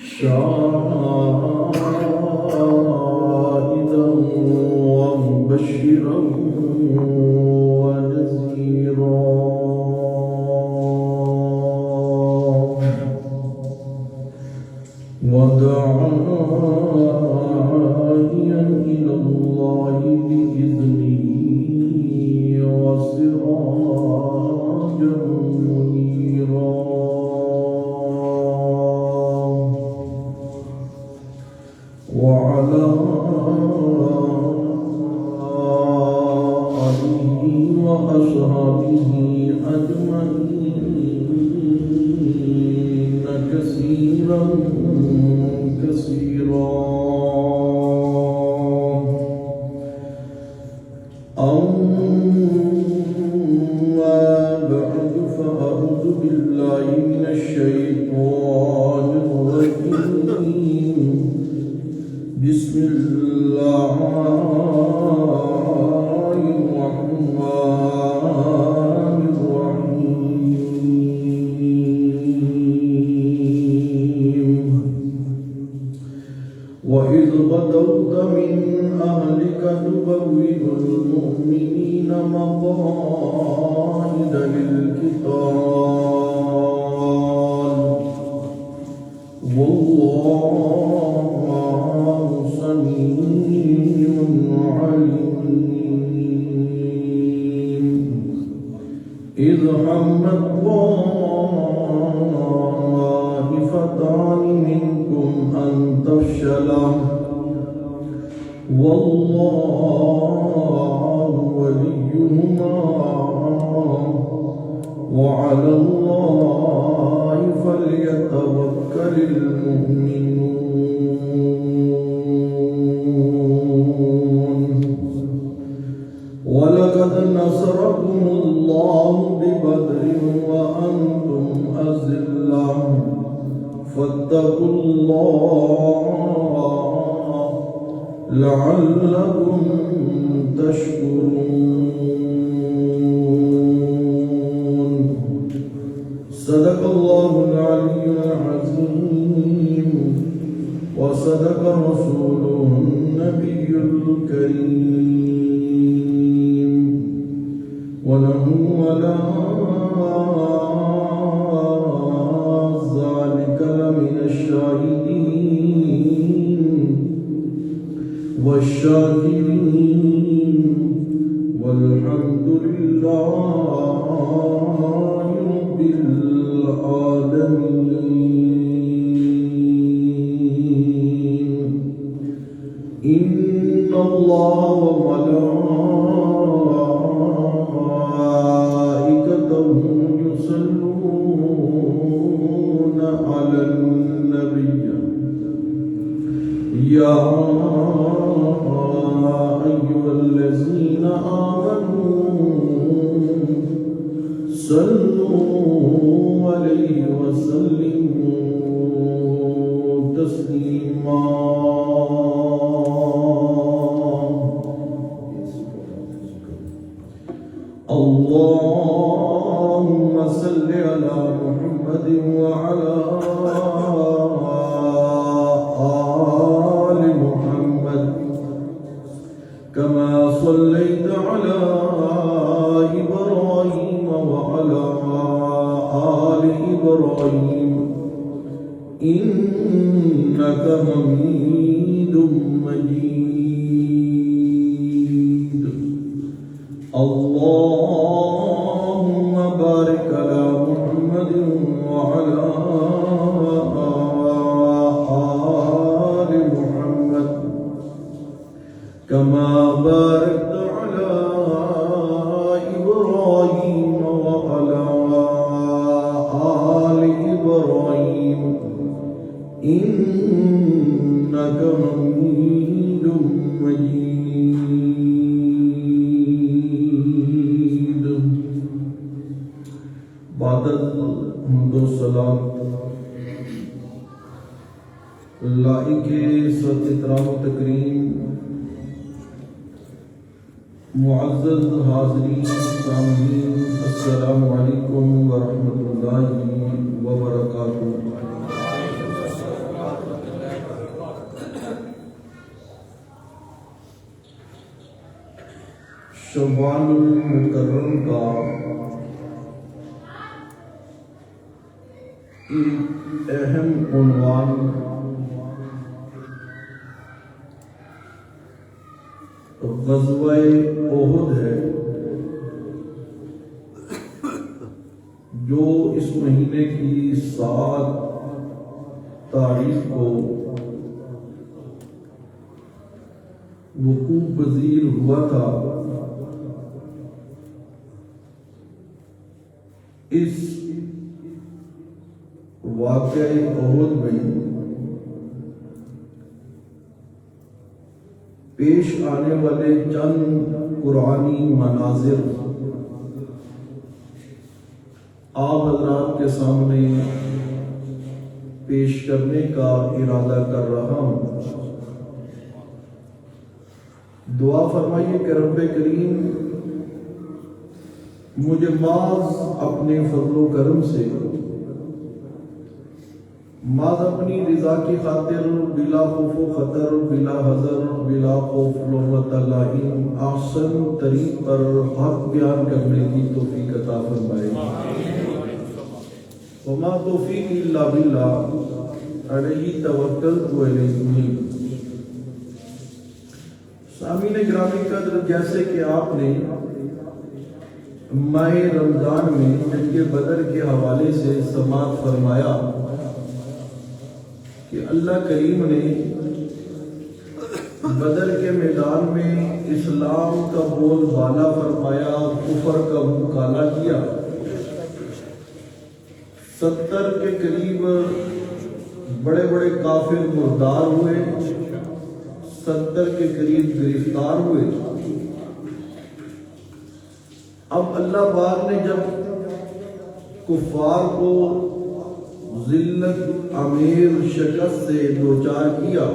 شاهدا ومبشرا ونذيرا وداعيا إلى الله بإذنه وسراجا منيرا وعلى آله وأصحابه أجمعين كثيرا كثيرا. أما بعد فأعوذ بالله من الشيطان الرجيم. بسم الله الرحمن الرحيم. وإذ غدوت من أهلك تبوئ المؤمنين مقاعد للقتال والله سميع عليم. إذ همت طائفتان منكم أن تفشلا والله وليهما وعلى الله فليتوكل المؤمنون. ولقد نصركم الله ببدر وأنتم أذلة فاتقوا الله لعلكم تشكرون. صدق الله العلي العظيم وصدق رسوله النبي الكريم ونحن على ذلك لمن الشاهدين والشاكرين والحمد لله رب العالمين. إن الله وملائكته يصلون على النبي يا أيها الذين آمنوا صلوا عليه وسلموا تسليما. اللهم صل على محمد وعلى آل محمد كما صليت على إبراهيم وعلى آل إبراهيم إنك حميد مجيد. اللهم بارك على محمد وعلى آل محمد كما باركت على إبراهيم وعلى آل إبراهيم إنك حميد مجيد. بعد الحمد والسلام لائق سب احترام و تکریم معزز حاضرین سامعین، السلام علیکم ورحمۃ اللہ وبرکاتہ. شوال المکرم کا ایک اہم عنوان غزوہ احد ہے، جو اس مہینے کی 7 تاریخ کو وقوع پذیر ہوا تھا۔ اس واقعہ احد میں پیش آنے والے چند قرآنی مناظر آپ حضرات کے سامنے پیش کرنے کا ارادہ کر رہا ہوں۔ دعا فرمائیے کہ رب کریم مجھے بعض اپنے فضل و کرم سے بعض اپنی رضا کی خاطر بلا خوف و خطر، بلا حذر، بلا خوف لومۃ لائم احسن طریق پر حق بیان کرنے کی توفیق عطا فرمائے۔ وما توفیق الا باللہ علیہ توکلت و الیہ انیب۔ سامعین گرامی قدر، جیسے کہ آپ نے ماہ رمضان میں جنگ بدر کے حوالے سے سماعت فرمایا کہ اللہ کریم نے بدر کے میدان میں اسلام کا بول بالا فرمایا، کفر کا منہ کالا کیا۔ 70 کے قریب بڑے بڑے کافر مردار ہوئے، 70 کے قریب گرفتار ہوئے۔ اب اللہ پاک نے جب کفار کو ذلت امیر شکست سے دوچار کیا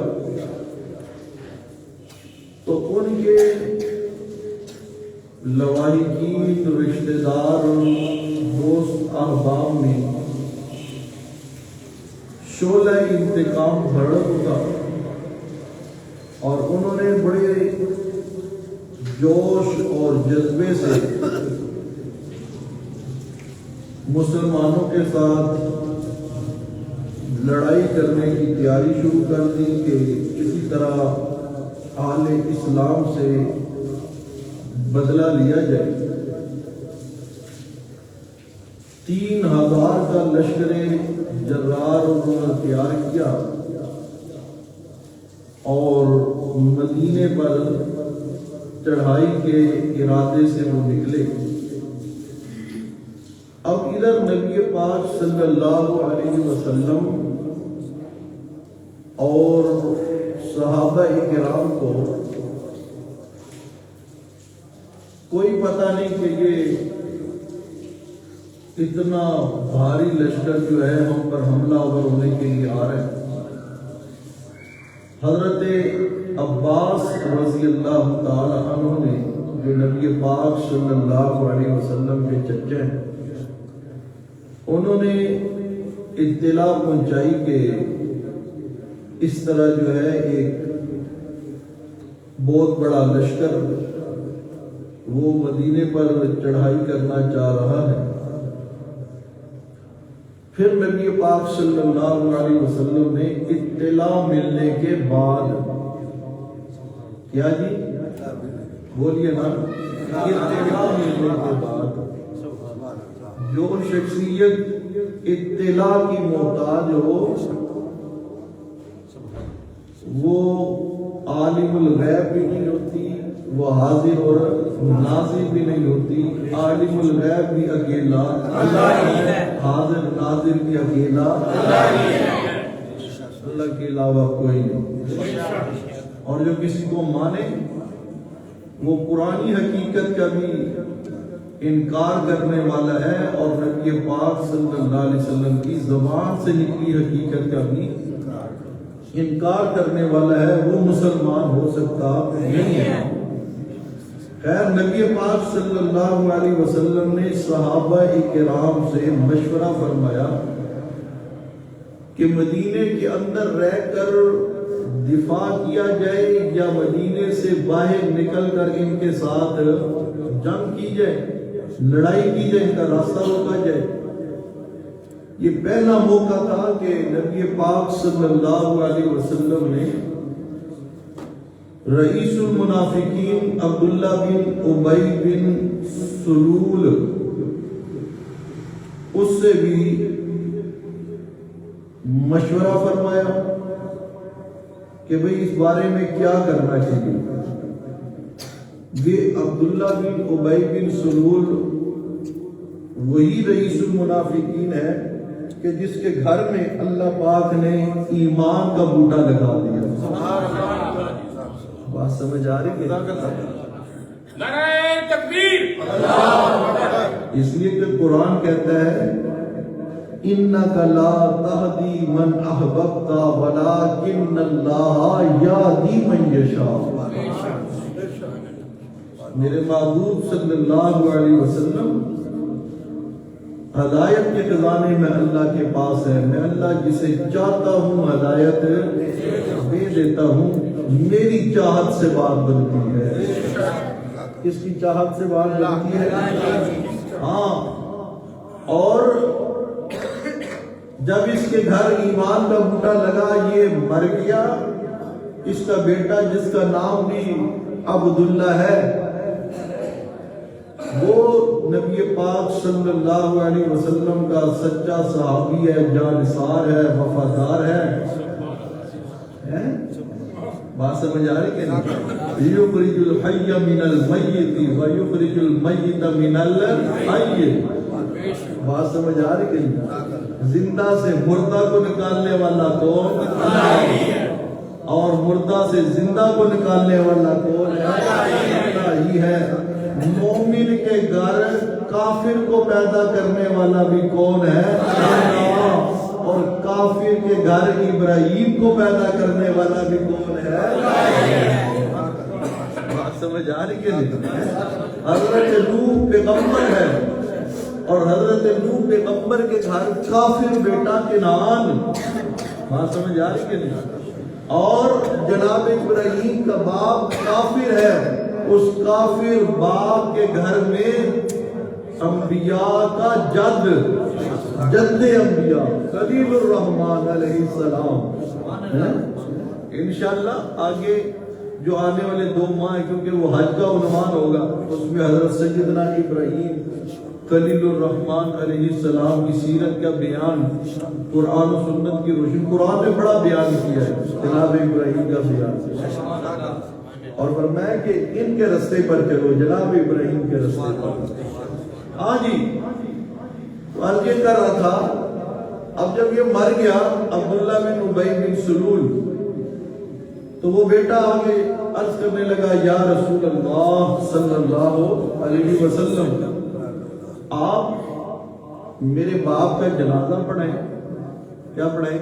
تو ان کے لواحقین، رشتہ دار، دوست، احباب میں شعلہ انتقام بھڑک اٹھا اور انہوں نے بڑے جوش اور جذبے سے مسلمانوں کے ساتھ لڑائی کرنے کی تیاری شروع کر دی کہ کسی طرح اہل اسلام سے بدلہ لیا جائے۔ 3000 کا لشکر جرار انہوں نے تیار کیا اور مدینے پر چڑھائی کے ارادے سے وہ نکلے۔ اب ادھر نبی پاک صلی اللہ علیہ وسلم اور صحابہ کرام کو کوئی پتہ نہیں کہ یہ اتنا بھاری لشکر جو ہے ہم پر حملہ آور ہونے کے لیے آ رہا ہے۔ حضرت عباس رضی اللہ تعالی عنہ نے، جو نبی پاک صلی اللہ علیہ وسلم کے چچے ہیں، انہوں نے اطلاع پہنچائی کہ اس طرح جو ہے ایک بہت بڑا لشکر وہ مدینے پر چڑھائی کرنا چاہ رہا ہے۔ پھر نبی پاک صلی اللہ علیہ وسلم نے اطلاع ملنے کے بعد کیا جی بولیے نا، اطلاع ملنے کے بعد جو شخصیت اطلاع کی محتاج ہو وہ عالم الغیب بھی نہیں ہوتی، وہ حاضر اور ناظر بھی نہیں ہوتی۔ عالم الغیب بھی اکیلا اللہ ہی ہے، حاضر ناظر بھی اکیلا اللہ ہی ہے، اللہ کے علاوہ کوئی نہیں۔ اور جو کسی کو مانے وہ پرانی حقیقت کا بھی انکار کرنے والا ہے اور نبی پاک صلی اللہ علیہ وسلم کی زبان سے نکلی حقیقت کا بھی انکار کرنے والا ہے، وہ مسلمان ہو سکتا نہیں ہے۔ خیر، نبی پاک صلی اللہ علیہ وسلم نے صحابہ کرام سے مشورہ فرمایا کہ مدینے کے اندر رہ کر دفاع کیا جائے یا مدینے سے باہر نکل کر ان کے ساتھ جائے, لڑائی کی جائے, ان کا راستہ روکا جائے. یہ پہلا موقع تھا کہ نبی پاک صلی اللہ علیہ وسلم نے رئیس المنافقین عبداللہ بن ابی بن سلول اس سے بھی مشورہ فرمایا کہ بھئی اس بارے میں کیا کرنا چاہیے. یہ عبداللہ بن ابی بن سلول وہی رئیس المنافقین ہے کہ جس کے گھر میں اللہ پاک نے ایمان کا بوٹا لگا دیا. بات سمجھ آ رہی ہے؟ نعرہ تکبیر. اس لیے کہ قرآن کہتا ہے اِنَّكَ لَا تَهْدِي مَنْ أَحْبَبْتَ وَلَكِنَّ اللَّهَ يَهْدِي مَن يَشَاءُ. میرے محبوب صلی اللہ علیہ وسلم ہدایت کے خزانے میں اللہ کے پاس ہے. میں اللہ جسے چاہتا ہوں ہدایت دے دیتا ہوں. میری چاہت سے بات بنتی ہے. کس کی چاہت سے بات بنتی ہے؟ ہاں. اور جب اس کے گھر ایمان کا بوٹا لگا, یہ مر گیا, اس کا بیٹا جس کا نام بھی عبداللہ ہے, وہ نبی پاک صلی اللہ علیہ وسلم کا سچا صحابی ہے, جانثار ہے, وفادار ہے. بات سمجھ آ رہی ہے کہ یخرج الحی من المیت ویخرج المیت من الحی. بات سمجھ آ رہی ہے؟ زندہ سے مردہ کو نکالنے والا کون؟ اور مردہ سے زندہ کو نکالنے والا کون ہے؟ اللہ ہی ہے. مومن کے گھر کافر کو پیدا کرنے والا بھی کون ہے؟ اللہ. اور کافر کے گھر ابراہیم کو پیدا کرنے والا بھی کون ہے؟ بات سمجھ آ رہی ہے؟ حضرت نوح پیغمبر ہے اور حضرت نوح پیغمبر کے گھر کافر بیٹا کنعان. بات سمجھ آ رہی ہے؟ اور جناب ابراہیم کا باپ کافر ہے, اس کافر باپ کے گھر میں انبیاء کا جد انبیاء خلیل الرحمن علیہ السلام. انشاءاللہ آگے جو آنے والے 2 ماہ, کیونکہ وہ حج کا عنوان ہوگا, اس میں حضرت سیدنا ابراہیم خلیل الرحمن علیہ السلام کی سیرت کا بیان قرآن و سنت کی روشنی. قرآن نے بڑا بیان کیا ہے جناب ابراہیم کا بیان, اور فرمایا کہ ان کے رستے پر چلو, جناب ابراہیم کے رستے پر. ہاں جی, عرض یہ کر رہا تھا, اب جب یہ مر گیا عبداللہ بن ابی بن سلول, تو وہ بیٹا آگے عرض کرنے لگا, یا رسول اللہ صلی اللہ علیہ وسلم, آپ میرے باپ کا جنازہ پڑھائیں. کیا پڑھائیں؟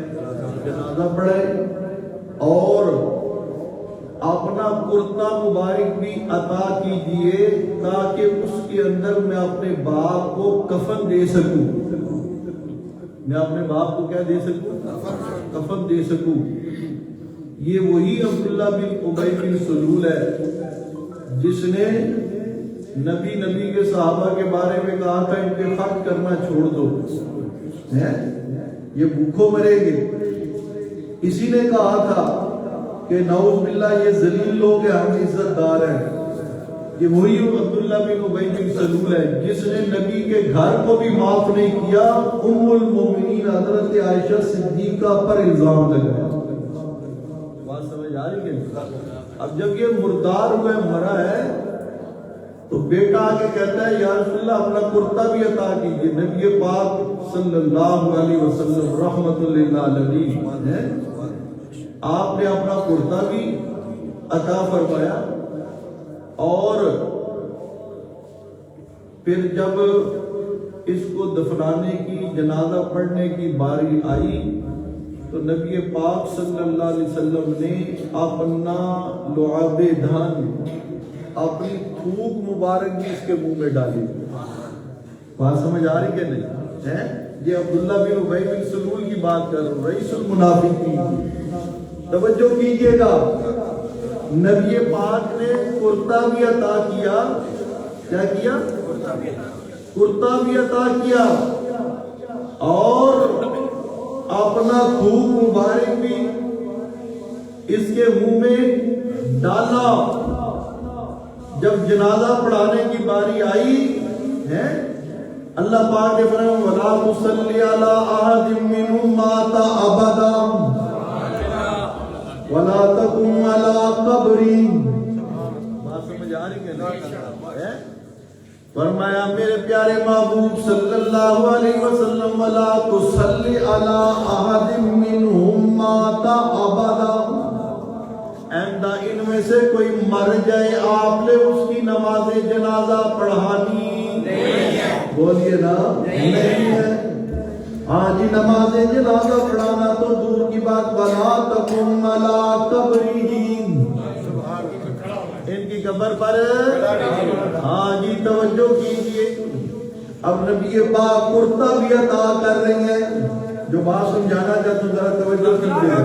جنازہ پڑھائیں, اور اپنا کرتا مبارک بھی عطا کیجئے تاکہ اس کے اندر میں اپنے باپ کو کفن دے سکوں. میں اپنے باپ کو کیا دے سکوں؟ کفن دے سکوں. یہ وہی عبداللہ بن ابی بن سلول ہے جس نے نبی کے صحابہ کے بارے میں کہا تھا ان کے خط کرنا چھوڑ دو, یہ بھوکھوں مریں گے. اسی نے کہا تھا کہ نعوذ باللہ یہ ذلیل لوگ ہیں, ہم عزت دار ہیں. یہ وہی عبداللہ بن ابی بن سلول ہے جس نے نبی کے گھر کو بھی معاف نہیں کیا, ام المومنین حضرت عائشہ صدیقہ پر الزام لگایا. بات سمجھ آ رہی ہے؟ اب جب یہ مردار ہوئے, مرا ہے, تو بیٹا آگے کہتا ہے, یا رسول اللہ اپنا کرتا بھی عطا کیجیے. نبی پاک صلی اللہ علیہ وسلم رحمت للعالمین ہے, آپ نے اپنا کرتا بھی عطا فرمایا. اور پھر جب اس کو دفنانے کی, جنازہ پڑھنے کی باری آئی, تو نبی پاک صلی اللہ علیہ وسلم نے اپنا لعاب دھان, اپنی تھوک مبارک بھی اس کے منہ میں ڈالی. بات سمجھ آ رہی کہ نہیں ہے؟ یہ عبداللہ بن ابی بن سلول کی بات کر رہا ہوں, رئیس المنافقین. توجہ کیجئے گا, نبی پاک نے کرتا بھی عطا کیا. کیا کیا؟ کرتا بھی عطا کیا اور اپنا تھوک مبارک بھی اس کے منہ میں ڈالا. جب جنازہ پڑھانے کی باری آئی ہے اللہ پاک نے فرمایا وَلَا تُصَلِّ عَلَىٰ أَحَدٍ مِّنْهُمْ مَاتَ أَبَدًا وَلَا تَقُمْ عَلَىٰ قَبْرِهِ. بات سمجھ آ رہی ہے؟ فرمایا میرے پیارے محبوب صلی اللہ علیہ وسلم وَلَا تُصَلِّ عَلَىٰ أَحَدٍ مِّنْهُمْ مَاتَ أَبَدًا. آئندہ ان میں سے کوئی مر جائے آپ نے اس کی نماز جنازہ پڑھانی نہیں ہے. بولیے نا نہیں ہے. ہاں جی نماز جنازہ پڑھانا تو دور کی بات. وَلَا تَقُمْ عَلَىٰ قَبْرِهِ. ان کی قبر پر ہاں جی توجہ کیجئے. اب نبی پاک کرتا بھی عطا کر رہی ہیں. جو بات سمجھانا چاہتا ہوں ذرا توجہ کیجئے.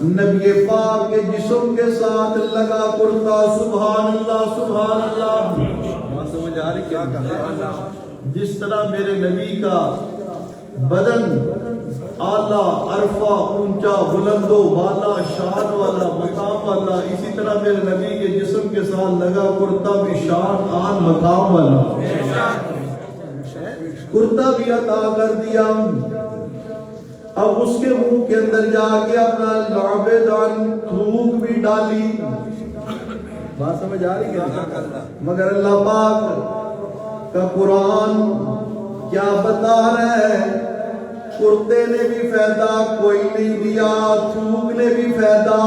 نبی پاک کے جسم کے ساتھ لگا کرتا. سبحان اللہ سبحان اللہ. بات سمجھ آ رہی کیا کہا؟ جس طرح میرے نبی کا بدن اعلیٰ عرفہ اونچا بلند و بالا شان والا مقام والا، اسی طرح میرے نبی کے جسم کے ساتھ لگا کرتا بھی شان آن مقام والا. کرتا بھی عطا کر دیا. اب اس کے منہ کے اندر جا کے اپنا لعب دان تھوک بھی ڈالی. بات سمجھ آ رہی ہے؟ مگر اللہ پاک کا قرآن کیا بتا رہا ہے؟ کرتے نے بھی فائدہ کوئی نہیں دیا، تھوک نے بھی فائدہ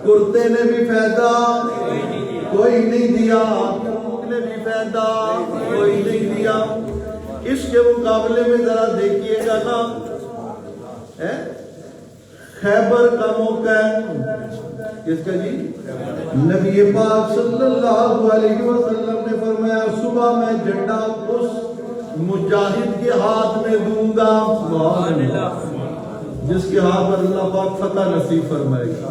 کرتے نے بھی فائدہ کوئی نہیں دیا، تھوک نے بھی فائدہ کوئی نہیں دیا. اس کے مقابلے میں ذرا دیکھیے گا نا خیبر کا موقع کس کا جی؟ نبی پاک صلی اللہ علیہ وسلم نے فرمایا صبح میں جھنڈا اس مجاہد کے ہاتھ میں دوں گا جس کے ہاتھ پر اللہ پاک فتح نصیب فرمائے گا.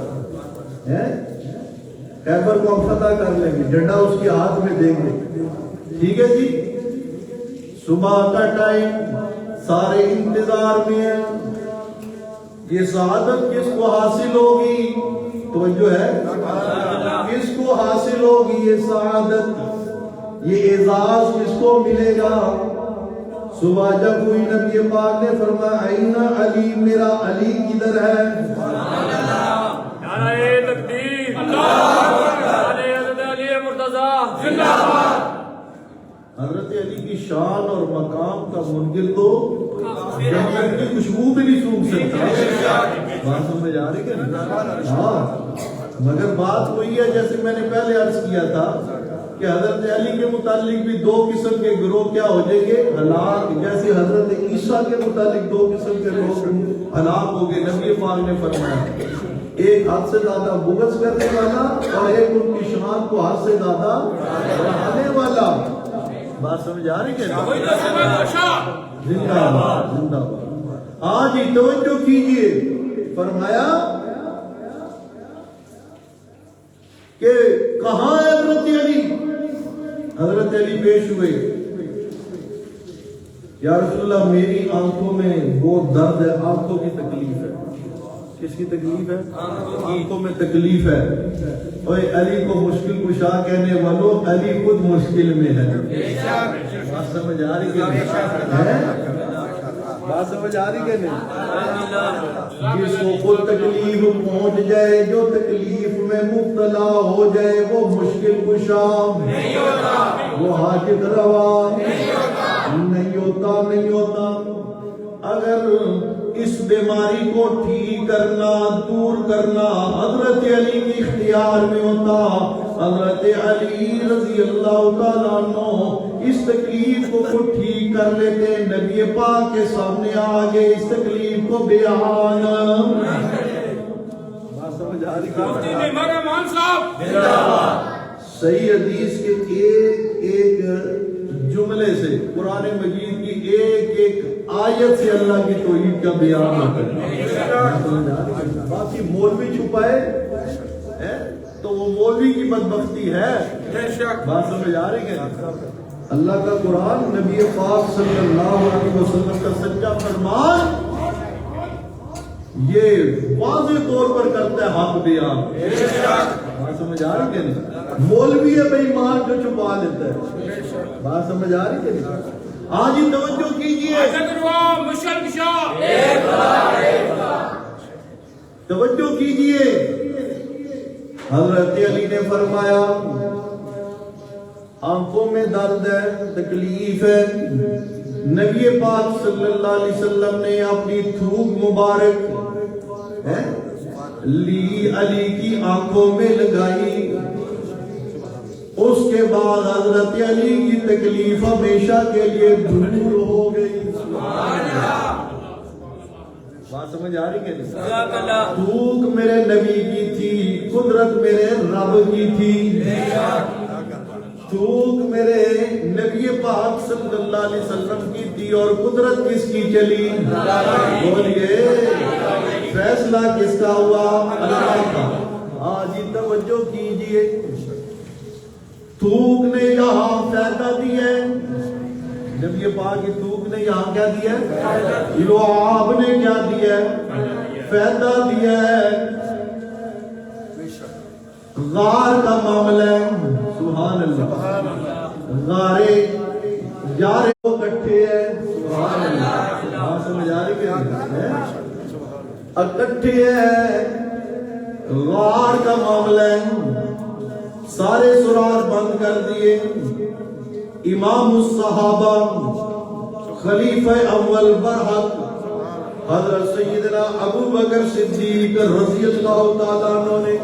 خیبر کو ہم فتح کر لیں گے، جھنڈا اس کے ہاتھ میں دیں گے. ٹھیک ہے جی. صبح کا ٹائم سارے انتظار میں ہیں. یہ سعادت کس کو حاصل ہوگی؟ توجہ ہے، کس کو حاصل ہوگی یہ سعادت، یہ اعزاز کس کو ملے گا؟ صبح جب ہوئی نبی پاک نے فرمایا این علی، میرا علی کدھر ہے؟ نعرہ تکبیر، حضرت علی مرتضی زندہ باد. حضرت علی کی شان اور مقام کا منکر تو جنت کی خوشبو بھی نہیں سونگھ سکتا. بات سمجھ آ رہی ہے؟ ہاں مگر بات وہی ہے جیسے میں نے پہلے عرض کیا تھا کہ حضرت علی کے متعلق بھی دو قسم کے گروہ کیا ہو جائیں گے؟ ہلاک. جیسے حضرت عیسیٰ کے متعلق دو قسم کے لوگ ہلاک ہو گئے. نبی پاک نے فرمایا ایک حد سے زیادہ بغض کرنے والا اور ایک ان کی شان کو حد سے زیادہ بڑھانے والا. بات سمجھ آ رہی ہے؟ زندہ باد زندہ باد. آج ہی توجہ کیجئے. فرمایا کہ کہاں ہے حضرت علی؟ حضرت علی پیش ہوئے. یا رسول اللہ میری آنکھوں میں بہت درد ہے، آنکھوں کی تکلیف ہے. کس کی تکلیف ہے؟ آنکھوں میں تکلیف ہے. اور علی کو مشکل کشا کہنے والوں علی خود مشکل میں ہے. بات سمجھ آ رہی ہے؟ بات سمجھ آ رہی کہ نہیں؟ جس کو خود تکلیف پہنچ جائے، جو تکلیف میں مبتلا ہو جائے، وہ مشکل کشا نہیں ہوتا، وہ حاجت روا نہیں ہوتا. اگر اس بیماری کو ٹھیک کرنا، دور کرنا حضرت علی کے اختیار میں ہوتا، حضرت علی رضی اللہ تعالیٰ عنہ اس تکلیف کو ٹھیک کر لیتے. نبی پاک کے سامنے آگے اس تکلیف کو بیان. بات سمجھ آ رہی ہے؟ صحیح حدیث کے ایک جملے سے، قرآن مجید کی ایک آیت سے اللہ کی توحید کا بیان ہوتا ہے. باقی مولوی چھپائے تو وہ مولوی کی بدبختی ہے. بات سمجھ آ رہی ہے؟ اللہ کا قرآن نبی پاک صلی اللہ علیہ وسلم کا سچا فرمان یہ واضح طور پر کرتا ہے حق بیان. بات سمجھ آ رہی ہے نہیں؟ مولوی ہے بے ایمان جو چھپا لیتا ہے. بات سمجھ آ رہی ہے نہیں؟ آج ہی توجہ کیجئے, توجہ کیجئے. حضرت علی نے فرمایا آنکھوں میں درد ہے, تکلیف ہے. نبی پاک صلی اللہ علیہ وسلم نے اپنی تھوک مبارک لی علی کی آنکھوں میں لگائی. اس کے بعد حضرت علی کی تکلیف ہمیشہ کے لیے دور ہو گئی. بات سمجھ آ رہی ہے؟ تھوک میرے نبی کی تھی, قدرت میرے رب کی تھی. تھوک میرے نبی پاک صلی اللہ علیہ وسلم کی تھی اور قدرت کس کی چلی؟ بولیے فیصلہ کس کا ہوا؟ اللہ کا. آج ہی توجہ کیجئے. تھوک نے یہاں فائدہ دیا ہے, نبی پاک کی تھوک نے یہاں کیا دیا ہے؟ لعاب نے کیا دیا ہے؟ فائدہ دیا ہے. غار کا معاملہ ہے, سبحان اللہ. غارے یارے وہ کٹھے ہیں, سبحان اللہ. بات سمجھ آ رہی ہے؟ اکٹھے ہیں. غار کا معاملہ ہے, سارے سرار بند کر دیے. امام الصحابہ خلیفہ اول برحق حضرت سیدنا ابو بکر صدیق رضی اللہ تعالیٰ عنہ نے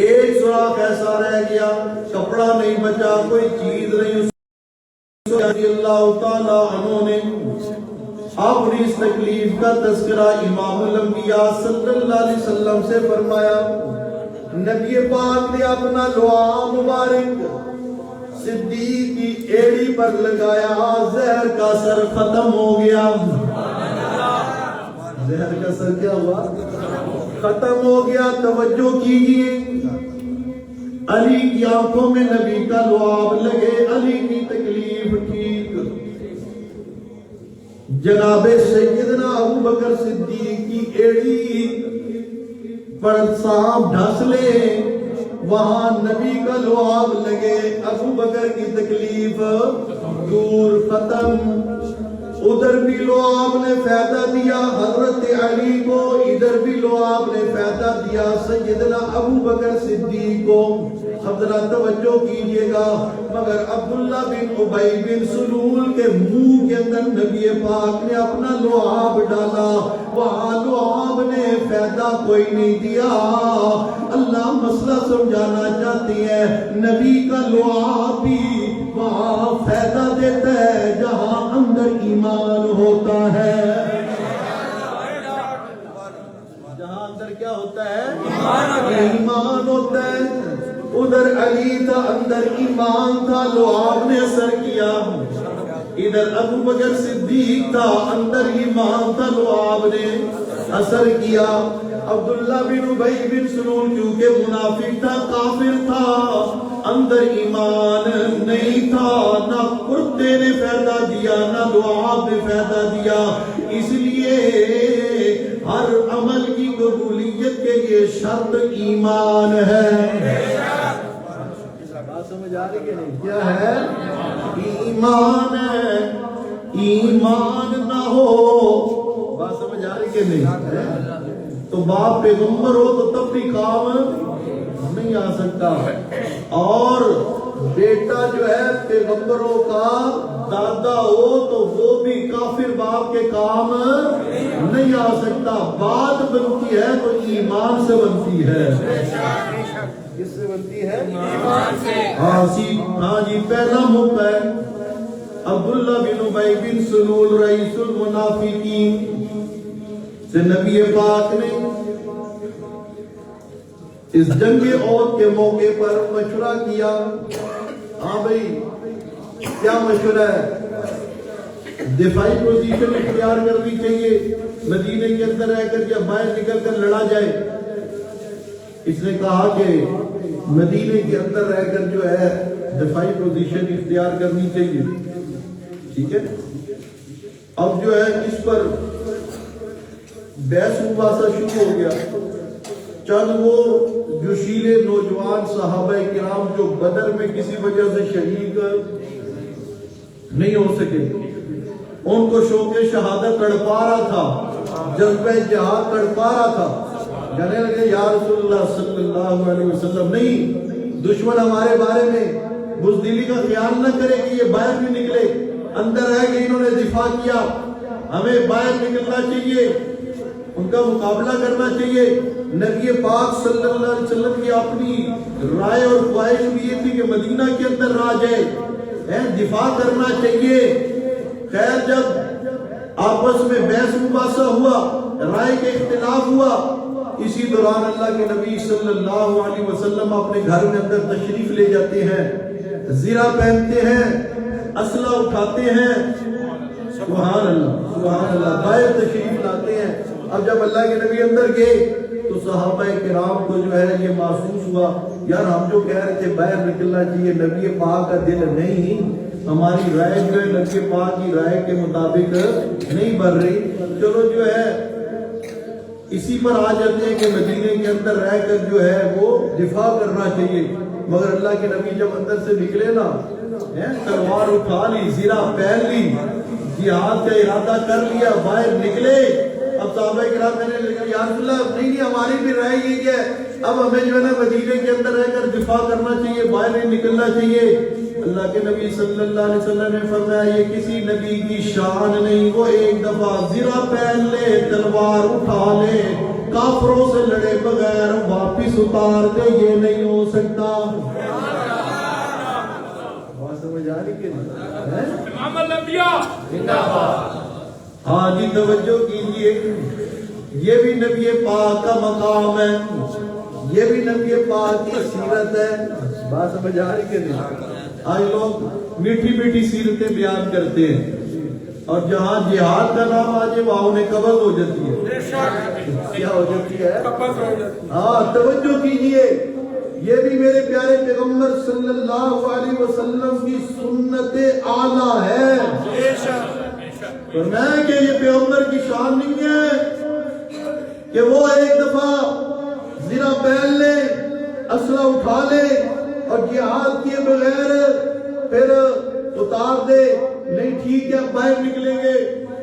ایک سوراخ ایسا رہ گیا, کپڑا نہیں بچا, کوئی چیز نہیں. رضی اللہ تعالیٰ عنہ نے اپنی اس تکلیف کا تذکرہ امام الانبیاء صلی اللہ علیہ وسلم سے فرمایا. نبی پاک نے اپنا لعاب مبارک صدیق کی ایڑی پر لگایا, زہر کا اثر ختم ہو گیا. زہر کا اثر کیا ہوا؟ ختم ہو گیا. توجہ کیجئے. علی کی آنکھوں میں نبی کا لعاب لگے, علی کی تکلیف ٹھیک. جناب سیدنا ابو بکر صدیق کی ایڑی پر سانپ ڈھس لے, وہاں نبی کا لعاب لگے, ابو بکر کی تکلیف دور, ختم. ادھر بھی لعاب نے فائدہ دیا حضرت علی کو, ادھر بھی لعاب نے فائدہ دیا سیدنا ابو بکر صدیق کو. اب ذرا توجہ کیجئے گا. مگر عبداللہ بن ابی بن سلول کے منہ کے اندر نبی پاک نے اپنا لعاب ڈالا, وہاں لعاب نے فائدہ کوئی نہیں دیا. اللہ مسئلہ سمجھانا چاہتے ہیں, نبی کا لعاب بھی وہاں فائدہ دیتا ہے جہاں اندر ایمان ہوتا ہے. جہاں اندر کیا ہوتا ہے؟ ایمان ہوتا ہے. ادھر علی تھا, اندر ایمان تھا, لعاب نے اثر کیا. ادھر ابو بکر صدیق تھا, اندر ایمان تھا, لعاب نے اثر کیا. عبداللہ بن ابی بن سلول کیونکہ منافق تھا, کافر تھا, اندر ایمان نہیں تھا. نہ کرتے نے فائدہ دیا, نہ لعاب نے فائدہ دیا. اس لیے ہر عمل کی قبولیت کے لیے شرط ایمان ہے. بات سمجھ آ رہی ہے نہیں؟ کیا ہے؟ ایمان ہے. ایمان نہ ہو, بات سمجھ آ رہی ہے نہیں؟ تو باپ پیغمبر ہو تو تب بھی کام نہیں آ سکتا, اور بیٹا جو ہے پیغمبروں کا دادا ہو تو وہ بھی کافر باپ کے کام نہیں آ سکتا. بات بنتی ہے تو ایمان سے بنتی ہے. کس سے بنتی ہے؟ ایمان سے. ہاں جی, پہلا موقع ہے عبداللہ بن ابی بن سلول رئیس المنافقین سے نبی پاک نے اس جنگ عہد کے موقع پر مشورہ کیا. ہاں بھائی, کیا مشورہ ہے؟ دفاعی پوزیشن اختیار کرنی چاہیے, مدینے کے اندر رہ کر یا باہر نکل کر لڑا جائے. اس نے کہا کہ مدینے کے اندر رہ کر جو ہے دفاعی پوزیشن اختیار کرنی چاہیے، ٹھیک ہے۔ اب جو ہے اس پر بحث مباحثہ شروع ہو گیا۔ چند وہ جوشیلے نوجوان صحابہ کرام جو بدر میں کسی وجہ سے شہید نہیں ہو سکے، ان کو شوق شہادت تڑپا رہا تھا، جذبہ جہاد تڑپا رہا تھا، کہنے لگے یا رسول اللہ صلی اللہ علیہ وسلم، نہیں، دشمن ہمارے بارے میں بزدلی کا خیال نہ کرے کہ یہ باہر بھی نکلے، اندر ہے کہ انہوں نے دفاع کیا، ہمیں باہر نکلنا چاہیے، ان کا مقابلہ کرنا چاہیے۔ نبی پاک صلی اللہ علیہ وسلم کی اپنی رائے اور خواہش بھی یہ تھی کہ مدینہ کے اندر رہ جائے، دفاع کرنا چاہیے۔ خیر جب آپس میں بحث مباحثہ ہوا، رائے کے اختلاف ہوا، اسی دوران اللہ کے نبی صلی اللہ علیہ وسلم اپنے گھر میں اندر تشریف لے جاتے ہیں، زرہ پہنتے ہیں، اسلحہ اٹھاتے ہیں، سبحان اللہ سبحان اللہ، باہر تشریف لاتے ہیں۔ اب جب اللہ کے نبی اندر گئے تو صحابہ کرام کو جو ہے یہ محسوس ہوا، یار ہم جو کہہ رہے تھے باہر نکلنا چاہیے، نبی پاک کا دل نہیں، ہماری رائے جو ہے نبی پاک کی رائے کے مطابق نہیں بن رہی، چلو جو ہے اسی پر آ جاتے ہیں کہ مدینے کے اندر رہ کر جو ہے وہ دفاع کرنا چاہیے۔ مگر اللہ کے نبی جب اندر سے نکلے نا، تلوار اٹھا لی، زرہ پہن لی، جہاد کا ارادہ کر لیا، باہر نکلے، اب صحابہ کرام کہنے لگے یا رسول اللہ، نہیں ہماری بھی رائے یہ ہے، اب ہمیں جو ہے نا مدینے کے اندر رہ کر دفاع کرنا چاہیے، باہر نہیں نکلنا چاہیے۔ اللہ کے نبی صلی اللہ علیہ وسلم نے فرمایا یہ کسی نبی کی شان نہیں، وہ ایک دفعہ زرہ پہن لے، تلوار اٹھا لے، کافروں سے لڑے بغیر واپس اتار دے، یہ نہیں ہو سکتا۔ بات سمجھ آ رہی کہ نہیں؟ امام الانبیاء زندہ باد۔ ہاں جی توجہ کیجئے، یہ بھی نبی پاک کا مقام ہے، یہ بھی نبی پاک کی سیرت ہے۔ بات سمجھ آ رہی کہ نہیں؟ آج لوگ میٹھی میٹھی سیرتیں بیان کرتے ہیں، اور جہاں جہاد کا نام آ جائے وہاں انہیں قبض ہو جاتی ہے۔ کیا ہو جاتی ہے؟ ہاں توجہ کیجئے، یہ بھی میرے پیارے پیغمبر صلی اللہ علیہ وسلم کی سنت اعلیٰ ہے۔ فرمایا کہ یہ پیغمبر کی شان نہیں ہے کہ وہ ایک دفعہ زرہ پہن لے، اسلحہ اٹھا لے اور جہاد کیے بغیر پھر اتار دے، نہیں ٹھیک ہے باہر نکلیں گے،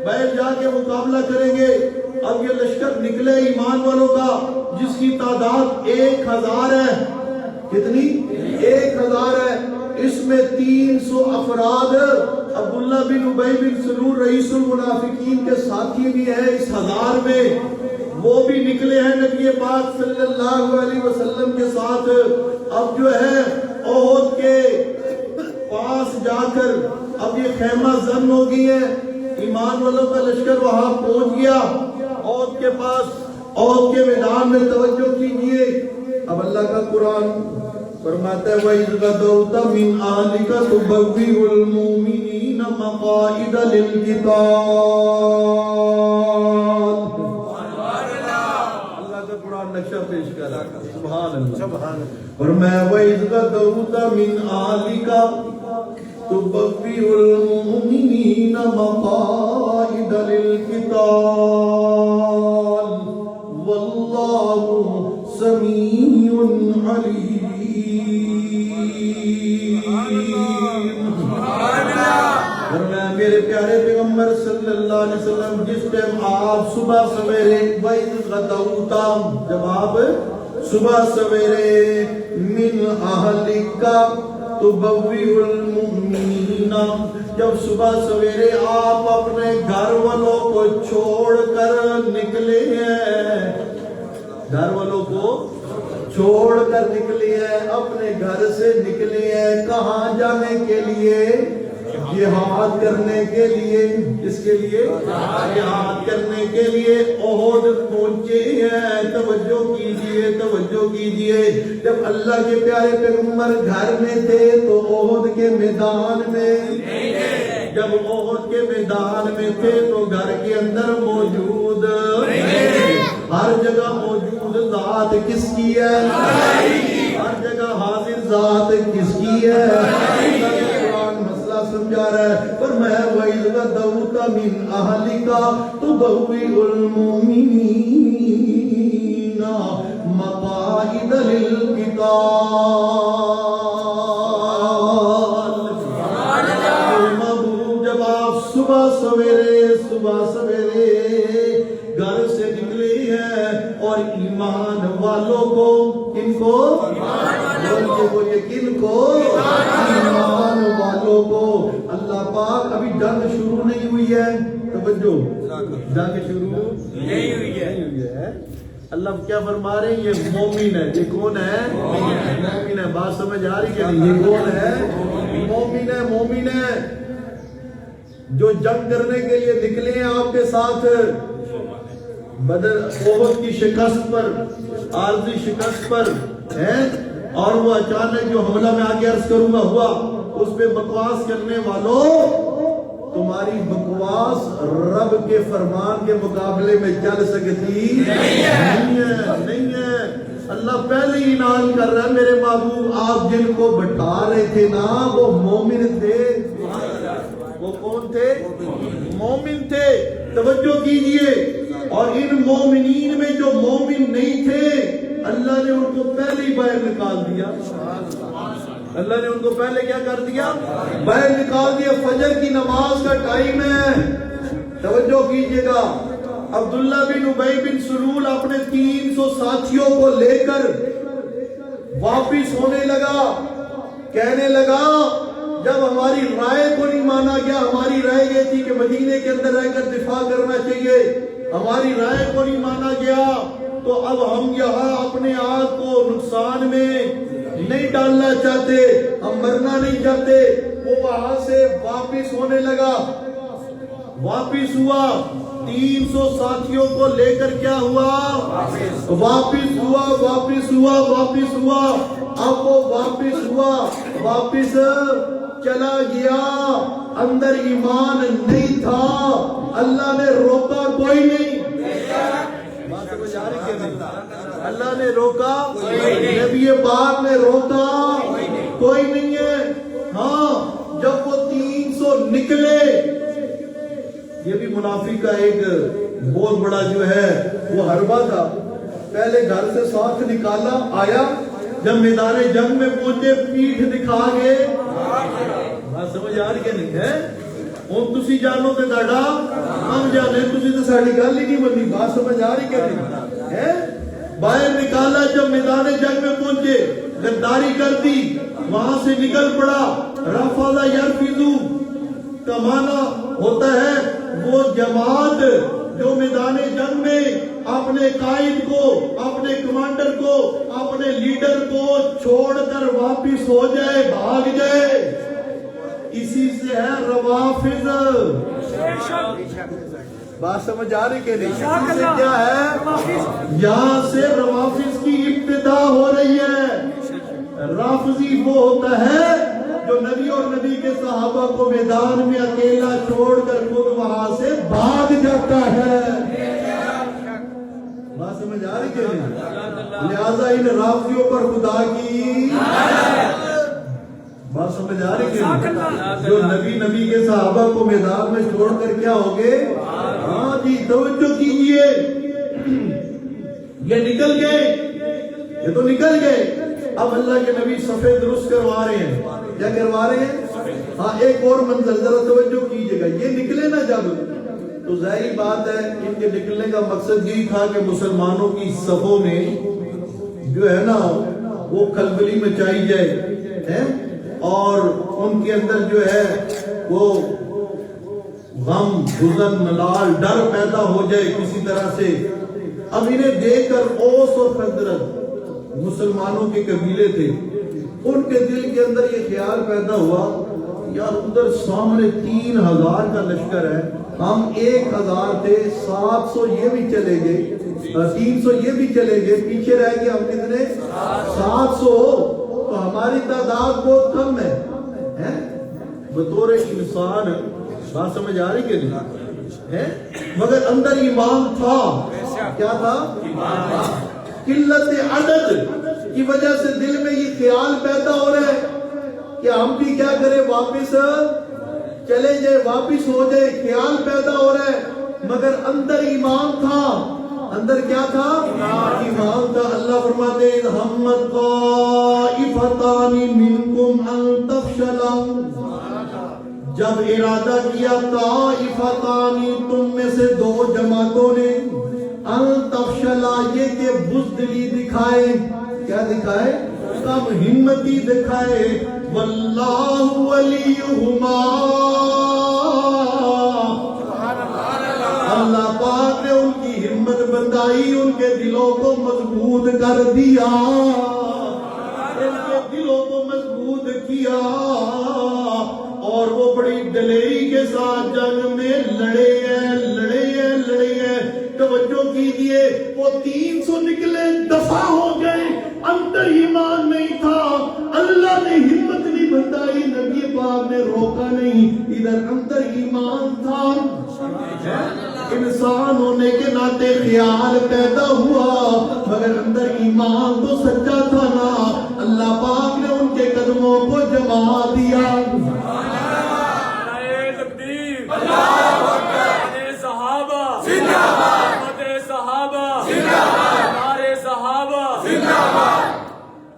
باہر جا کے مقابلہ کریں گے۔ اب یہ لشکر نکلے ایمان والوں کا جس کی تعداد 1000 ہے، کتنی؟ 1000 ہے، اس میں 300 افراد عبداللہ بن ابی بن سلول رئیس المنافقین کے ساتھی بھی ہیں اس 1000 میں، وہ بھی نکلے ہیں نبی پاک صلی اللہ علیہ وسلم کے ساتھ۔ اب جو ہے احد کے پاس جا کر اب یہ خیمہ زن ہو گئی ہے، ایمان والوں کا لشکر وہاں پہنچ گیا احد کے پاس، احد کے میدان میں توجہ کیجئے۔ اب اللہ کا قرآن فرماتا ہے وَإِذْ غَدَوْتَ مِنْ أَهْلِكَ تُبَوِّئُ الْمُؤْمِنِينَ مَقَاعِدَ لِلْقِتَالِ۔ اللہ کا قرآن نقشہ پیش کر رہا ہے، سبحان اللہ۔ فرمایا وَإِذْ غَدَوْتَ مِنْ أَهْلِكَ تُبَوِّئُ الْمُؤْمِنِينَ مَقَاعِدَ لِلْقِتَالِ وَاللَّهُ سَمِيعٌ عَلِيمٌ۔ میرے پیارے پیغمبر صلی اللہ علیہ وسلم جس ٹائم آپ صبح سویرے وَإِذْ غَدَوْتَ، جب آپ صبح سویرے مِنْ أَهْلِكَ تُبَوِّئُ الْمُؤْمِنِينَ، جب صبح سویرے آپ اپنے گھر والوں کو چھوڑ کر نکلے ہیں، گھر والوں کو چھوڑ کر نکلے ہیں، اپنے گھر سے نکلے ہیں، کہاں جانے کے لیے؟ جہاد کرنے کے لیے۔ کس کے لیے؟ جہاد کرنے کے لیے احد پہنچے ہیں۔ توجہ کیجئے، توجہ کیجئے، جب اللہ کے پیارے پیغمبر گھر میں تھے تو احد کے میدان میں، جب احد کے میدان میں تھے تو گھر کے اندر موجود، ہر جگہ موجود ذات کس کی ہے؟ ہر جگہ حاضر ذات کس کی ہے؟ قرآن مسئلہ سمجھا رہا ہے، فرمایا وَإِذْ غَدَوْتَ مِنْ أَهْلِكَ تُبَوِّئُ الْمُؤْمِنِينَ مَقَاعِدَ لِلْقِتَالِ۔ جب آپ صبح سویرے گھر سے نکلے ہیں اور ایمان والوں کو، کن کو؟ کن کو؟ ایمان والوں کو۔ اللہ پاک ابھی جنگ شروع نہیں ہوئی ہے، توجہ، جنگ شروع نہیں ہوئی ہے۔ اللہ کیا فرما رہے ہیں؟ یہ مومن ہے۔ یہ کون ہے؟ مومن ہے۔ بات سمجھ آ رہی کہ نہیں؟ یہ کون ہے؟ مومن ہے۔ مومن ہے جو جنگ کرنے کے لیے نکلے ہیں آپ کے ساتھ بدر احد کی شکست پر، عارضی شکست پر ہیں، اور وہ اچانک جو حملہ میں آگے عرض کروں گا ہوا، اس پہ بکواس کرنے والوں، تمہاری بکواس رب کے فرمان کے مقابلے میں چل سکتی نہیں ہے۔ اللہ پہلے ہی اعلان کر رہا ہے، میرے محبوب آپ جن کو بٹھا رہے تھے نا وہ مومن تھے۔ وہ کون تھے؟ مومن تھے۔ توجہ کیجئے، اور ان مومنین میں جو مومن نہیں تھے اللہ نے ان کو پہلے ہی باہر نکال دیا۔ اللہ نے ان کو پہلے کیا کر دیا؟ باہر نکال دیا۔ فجر کی نماز کا ٹائم ہے، توجہ کیجئے گا۔ عبداللہ بن ابی بن سلول اپنے 300 ساتھیوں کو لے کر واپس ہونے لگا، کہنے لگا جب ہماری رائے کو نہیں مانا گیا، ہماری رائے یہ تھی کہ مدینے کے اندر رہ کر دفاع کرنا چاہیے، ہماری رائے کو نہیں مانا گیا، تو اب ہم یہاں اپنے آپ کو نقصان میں نہیں ڈالنا چاہتے، ہم مرنا نہیں چاہتے۔ وہ وہاں سے واپس ہونے لگا، واپس ہوا، 300 ساتھیوں کو لے کر کیا ہوا؟ واپس ہوا۔ اب وہ واپس ہوا، واپس چلا گیا، اندر ایمان نہیں تھا، اللہ نے روکا کوئی نہیں۔ اللہ نے روکا، نبی پاک نے روکا کوئی نہیں ہے۔ ہاں جب وہ 300 نکلے، یہ بھی منافق کا ایک بہت بڑا جو ہے وہ حربہ تھا، پہلے گھر سے ساتھ نکالا، آیا، جب میدان جنگ میں پہنچے پیٹھ دکھا گئے۔ بات سمجھ آ رہی کہ نہیں ہے؟ ہوں تسی جانو تے داڑا ہم جانے، تسی تے ساڑی گل ہی نہیں بنی۔ بات سمجھ آ رہی کہ نہیں ہے؟ باہر نکالا، جب میدان جنگ میں پہنچے غداری کر دی، وہاں سے نکل پڑا۔ رفض یرفضو کا معنی ہوتا ہے وہ جماعت جو میدان جنگ میں اپنے قائد کو، اپنے کمانڈر کو، اپنے لیڈر کو چھوڑ کر واپس ہو جائے، بھاگ جائے، اسی سے ہے روافض۔ بات سمجھ آ رہی کہ نہیں؟ اسی سے کیا ہے؟ یہاں سے روافض کی ابتدا ہو رہی ہے۔ رافضی وہ ہوتا ہے جو نبی اور نبی کے صحابہ کو میدان میں اکیلا چھوڑ کر خود وہاں سے بھاگ جاتا ہے۔ بات سمجھ آ رہی کہ نہیں؟ لہذا ان رافضیوں پر خدا کی بات سمجھ آ رہی کہ نہیں؟ جو نبی کے صحابہ کو میدان میں چھوڑ کر کیا ہوگے؟ ہاں جی، توجہ کیجئے، یہ نکل گئے، یہ تو نکل گئے۔ اب اللہ کے نبی صفے درست کروا رہے ہیں۔ کیا کروا رہے ہیں؟ ہاں ایک اور منظر ذرا توجہ کیجئے گا۔ یہ نکلے نا جب، تو ظاہری بات ہے ان کے نکلنے کا مقصد یہی تھا کہ مسلمانوں کی صفوں میں جو ہے نا وہ کھلبلی مچائی جائے، اور ان کے اندر جو ہے وہ غم، حزن، ملال، ڈر پیدا ہو جائے کسی طرح سے۔ اب انہیں دیکھ کر اوس اور خزرج مسلمانوں کے قبیلے تھے، ان کے دل کے اندر یہ خیال پیدا ہوا یار ادھر سامنے 3000 کا لشکر ہے، ہم 1000 تھے، 700 یہ بھی چلے گئے، 300 یہ بھی چلے گئے، پیچھے رہ گئے ہم کتنے؟ 700، تو ہماری تعداد بہت کم ہے۔ بطور انسان بات سمجھ آ رہی کہ نہیں ہے؟ مگر اندر ایمان تھا۔ کیا تھا؟ قلت عدد کی وجہ سے دل میں یہ خیال پیدا ہو رہا ہے کہ ہم بھی کیا کریں، واپس چلے جائے، واپس ہو جائے، خیال پیدا ہو رہا ہے، مگر اندر ایمان تھا۔ اندر کیا تھا؟ ایمان تھا۔ اللہ فرماتے ہیں ہمت طائفتان منکم ان تفشلا، جب ارادہ کیا طائفتان تم میں سے دو جماعتوں نے، ان تفشلا یہ کہ بزدلی دکھائے، کیا دکھائے؟ کم ہمتی دکھائے، واللہ ولیہما، اللہ پاک نے ان کی ہمت بندائی، ان کے دلوں کو مضبوط کر دیا، ان کے دلوں کو مضبوط کیا، اور وہ بڑی دلیری کے ساتھ جنگ میں لڑے ہیں، لڑے ہیں، لڑے ہیں۔ توجہ کیجئے، وہ 300 نکلے، دفاع ہو گئے، اندر ایمان نہیں تھا، اللہ نے ہمت نہیں بندائی، نبی پاک نے روکا نہیں، ادھر اندر ایمان تھا۔ انسان ہونے کے ناطے خیال پیدا ہوا، مگر اندر ایمان تو سچا تھا نا، اللہ پاک نے ان کے قدموں کو جما دیا۔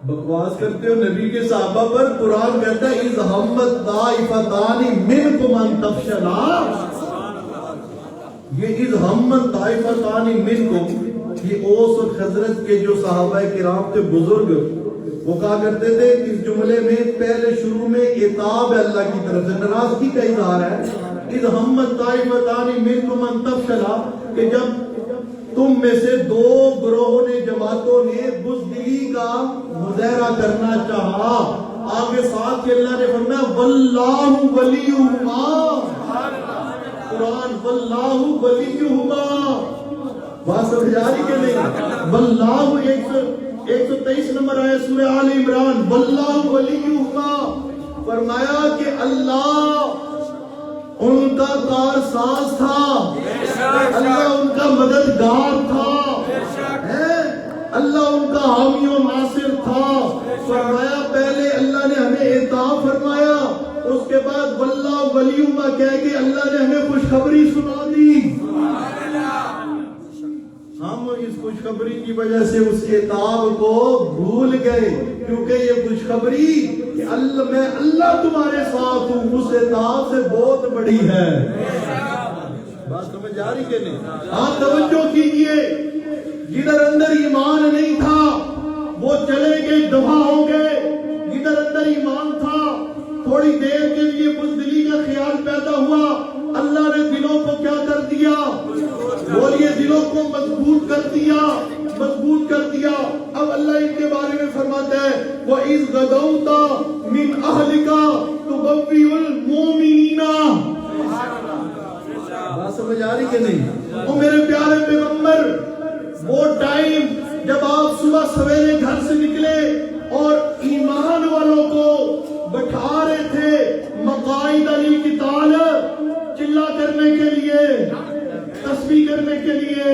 بکواس کرتے ہو نبی کے صحابہ پر، قرآن کہتا ہے اذ ہمت طائفتان منکم ان تفشلا، یہ اذ ہمت طائفتان منکم، یہ اوس اور خزرج کے جو صحابہ کرام تھے بزرگ، وہ کہا کرتے تھے اس جملے میں پہلے شروع میں عتاب ہے اللہ کی طرف سے، ناراضگی کا اظہار ہے، اذ ہمت طائفتان منکم ان تفشلا، کہ جب تم میں سے دو گروہوں نے، جماعتوں نے بزدلی کا مظاہرہ کرنا چاہا، آگے ساتھ ہی اللہ نے فرمایا واللہ ولیہما، قرآن واللہ ولیہما، بات سمجھ آ رہی کہ نہیں؟ واللہ 123 نمبر آیا سورہ آل عمران، واللہ ولیہما، فرمایا کہ اللہ ان کا کارساز تھا، اللہ ان کا مددگار تھا، اللہ ان کا حامی و ناصر تھا۔ فرمایا پہلے اللہ نے ہمیں عطا فرمایا، اس کے بعد واللہ ولیہما کہہ کے اللہ نے ہمیں خوشخبری سنا دی۔ ہم اس خوشخبری کی وجہ سے اس عتاب کو بھول گئے، کیونکہ یہ خوشخبری کہ میں اللہ تمہارے ساتھ ہوں، اس عتاب سے بہت بڑی ہے۔ بات سمجھ آ رہی کہ نہیں؟ آپ توجہ کیجئے، جدھر اندر ایمان نہیں تھا وہ چلے گئے، دفاع ہو گئے، جدھر اندر ایمان تھا تھوڑی دیر کے لیے بزدلی کا خیال پیدا ہوا، اللہ نے دلوں کو کیا کر دیا؟ بولیے، دلوں کو مضبوط کر دیا، مضبوط کر دیا۔ اب اللہ ان کے بارے میں فرماتا ہے وَإِذْ غَدَوْتَ مِنْ أَهْلِكَ تُبَوِّئُ الْمُؤْمِنِينَ، بات سمجھ آ رہی کہ نہیں؟ او میرے پیارے پیغمبر، وہ ٹائم جب آپ صبح سویرے گھر سے نکلے اور ایمان والوں کو بٹھا رہے تھے مقاعد للقتال، چلا کرنے کے لیے، تسبیح کرنے کے لیے،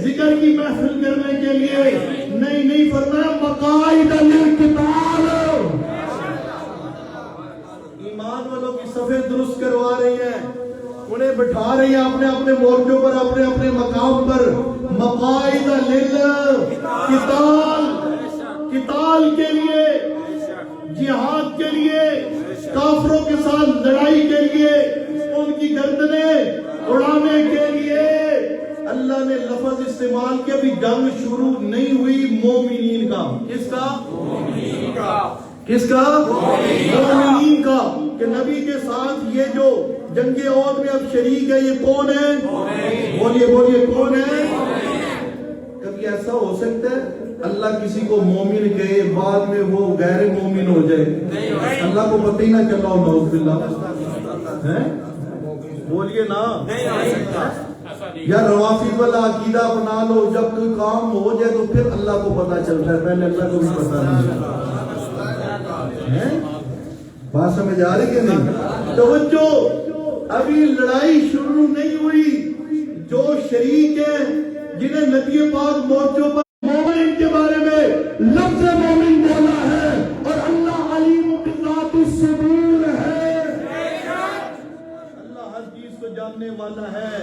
ذکر کی محفل کرنے کے لیے، نہیں فرمایا مقاعد للقتال، ایمان والوں کی صفیں درست کروا رہی ہیں، انہیں بٹھا رہی ہیں اپنے اپنے مورچوں پر، اپنے اپنے مقام پر، مقاعد للقتال، قتال کے لیے، جہاد کے لیے، کافروں کے ساتھ لڑائی کے لیے، ان کی گردنیں اڑانے کے لیے۔ اللہ نے لفظ استعمال کیا، بھی جنگ شروع نہیں ہوئی مومنین کا، کس کا؟ مومنین کا، کس کا؟ مومنین کا، کہ نبی کے ساتھ یہ جو جنگ احد میں اب شریک ہے، یہ کون ہے؟ بولیے کون ہے؟ کبھی ایسا ہو سکتا ہے اللہ کسی کو مومن کہے بعد میں وہ غیر مومن ہو جائے؟ اللہ کو پتہ ہی نہ چلا ہو، نعوذ باللہ، ہیں؟ بولیے نا، یا روافض والا عقیدہ اپنا لو، جب کوئی کام ہو جائے تو پھر اللہ کو پتہ چلتا ہے، پہلے اللہ کو بھی پتہ نہیں ہے۔ بات سمجھ آ رہی کہ نہیں؟ توجہ، ابھی لڑائی شروع نہیں ہوئی، جو شریک ہیں جنہیں نبی پاک مورچوں پر مومن کے لفظ مومن بولا ہے اور اللہ علیم بذات الصدور ہے. اللہ ہر چیز کو جاننے والا ہے.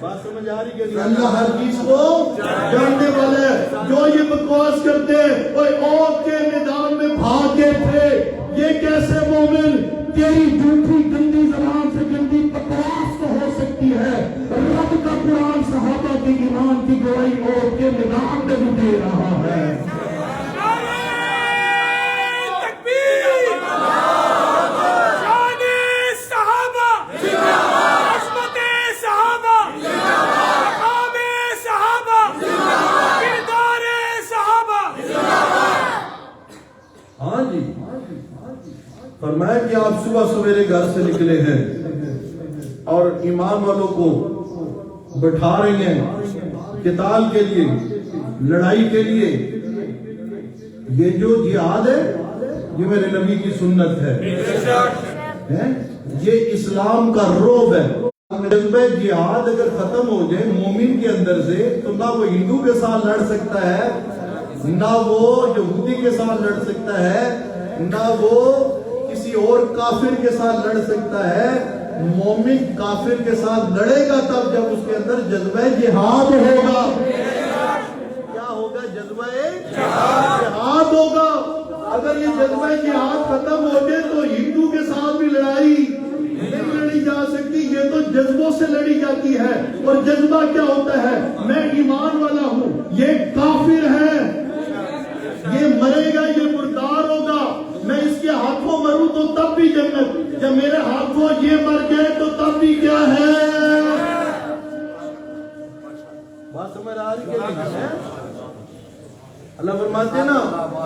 بات سمجھ آ رہی ہے؟ اللہ ہر چیز کو جاننے والا ہے. جو یہ بکواس کرتے اور عورت کے میدان میں بھاگے تھے، یہ کیسے مومن؟ تیری جھوٹی گندی زبان سے گندی بکواس تو ہو سکتی ہے، رب کا قرآن صحابہ کے ایمان کی گواہی عورت کے میدان میں بھی دے رہا ہے. ہاں جی، فرمایا کہ آپ صبح سویرے گھر سے نکلے ہیں اور ایمان والوں کو بٹھا رہے ہیں قتال کے لیے، لڑائی کے لیے. یہ جو جہاد ہے یہ میرے نبی کی سنت ہے، یہ اسلام کا روب ہے. جذبہ جہاد اگر ختم ہو جائے مومن کے اندر سے تو نہ وہ ہندو کے ساتھ لڑ سکتا ہے، نہ وہ یہودی کے ساتھ لڑ سکتا ہے، نہ وہ کسی اور کافر کے ساتھ لڑ سکتا ہے. مومن کافر کے ساتھ لڑے گا تب جب اس کے اندر جذبہ جہاد ہوگا. کیا ہوگا؟ جذبہ جہاد ہوگا. اگر یہ جذبہ جہاد ختم ہو جائے تو ہندو کے ساتھ بھی لڑائی نہیں لڑی جا سکتی. یہ تو جذبوں سے لڑی جاتی ہے. اور جذبہ کیا ہوتا ہے؟ میں ایمان والا ہوں، یہ کافر ہے، یہ مرے گا، یہ مردار ہوگا، میں اس کے ہاتھوں مروں تو تب بھی جنت، جب میرے ہاتھوں یہ مر گئے تو تب بھی کیا ہے؟ بات سمجھ آ رہی ہے؟ اللہ فرماتے ہیں نا،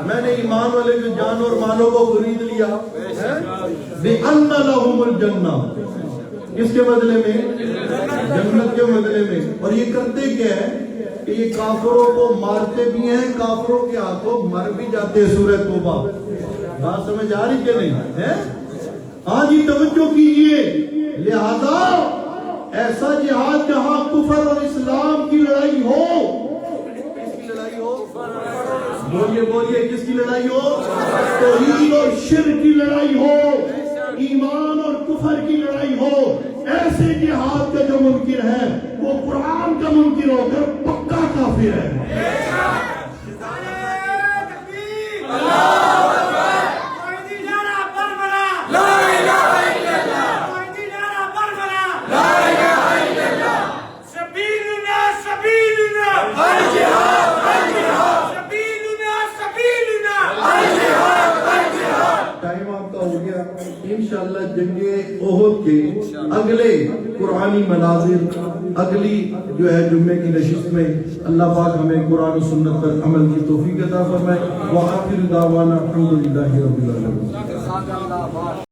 میں نے ایمان والے کے جان اور مالوں کو خرید لیا بِأَنَّ لَهُمُ الْجَنَّةَ. اس کے بدلے میں جنت کے بدلے میں. اور یہ کرتے کیا ہے کہ یہ کافروں کو مارتے بھی ہیں، کافروں کے ہاتھوں مر بھی جاتے ہیں. سورہ توبہ. بات سمجھ آ رہی کہ نہیں ہے؟ ہاں جی، توجہ کیجئے. لہذا ایسا جہاد جہاں کفر اور اسلام کی لڑائی ہو. کس کی لڑائی ہو؟ بولیے بولیے، کس کی لڑائی ہو؟ توحید اور شرک کی لڑائی ہو، ایمان اور کفر کی لڑائی ہو. ایسے جہاد کا جو منکر ہے وہ قرآن کا منکر ہو کر پکا کافر ہے. ٹائم آپ کا ہو گیا. انشاءاللہ جنگ احد کے اگلے قرآنی مناظر اگلی جو ہے جمعے کی نشست میں اللہ پاک ہمیں قرآن و سنت پر عمل کی توفیق عطا فرمائے. وآخر دعوانا الحمدللہ رب العالمین.